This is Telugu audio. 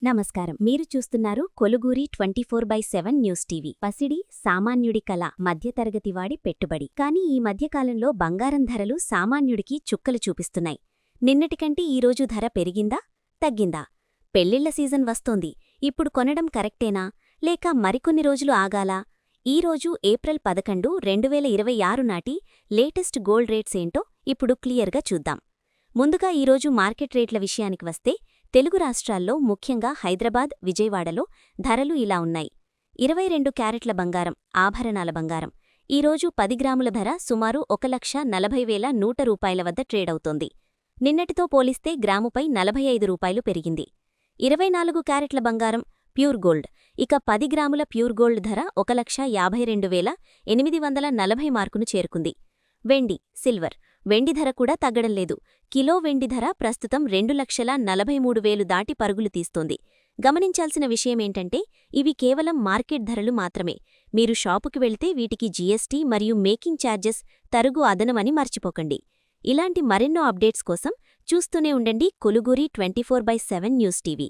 నమస్కారం. మీరు చూస్తున్నారు కొలుగూరి 24/7 న్యూస్ టీవీ. పసిడి సామాన్యుడి కల, మధ్యతరగతివాడి పెట్టుబడి. కానీ ఈ మధ్యకాలంలో బంగారం ధరలు సామాన్యుడికి చుక్కలు చూపిస్తున్నాయి. నిన్నటికంటే ఈరోజు ధర పెరిగిందా, తగ్గిందా? పెళ్లిళ్ల సీజన్ వస్తోంది. ఇప్పుడు కొనడం కరెక్టేనా, లేక మరికొన్ని రోజులు ఆగాలా? ఈరోజు ఏప్రిల్ 11, 2026 నాటి లేటెస్ట్ గోల్డ్ రేట్స్ ఏంటో ఇప్పుడు క్లియర్గా చూద్దాం. ముందుగా ఈరోజు మార్కెట్ రేట్ల విషయానికి వస్తే, తెలుగు రాష్ట్రాల్లో ముఖ్యంగా హైదరాబాద్, విజయవాడలో ధరలు ఇలా ఉన్నాయి. 22 క్యారెట్ల బంగారం, ఆభరణాల బంగారం ఈరోజు 10 గ్రాముల ధర సుమారు 1,40,100 రూపాయల వద్ద ట్రేడవుతోంది. నిన్నటితో పోలిస్తే గ్రాముపై 45 రూపాయలు పెరిగింది. 24 క్యారెట్ల బంగారం, ప్యూర్ గోల్డ్ ఇక 10 గ్రాముల ప్యూర్ గోల్డ్ ధర 1,52,840 మార్కును చేరుకుంది. వెండి, సిల్వర్ వెండి ధర కూడా తగ్గడం లేదు. కిలో వెండి ధర ప్రస్తుతం 2,43,000 దాటి పరుగులు తీస్తోంది. గమనించాల్సిన విషయమేంటంటే, ఇవి కేవలం మార్కెట్ ధరలు మాత్రమే. మీరు షాపుకి వెళ్తే వీటికి జీఎస్టీ మరియు మేకింగ్ ఛార్జెస్ తరుగు అదనమని మర్చిపోకండి. ఇలాంటి మరెన్నో అప్డేట్స్ కోసం చూస్తూనే ఉండండి కొలుగూరి 24/7 న్యూస్ టీవీ.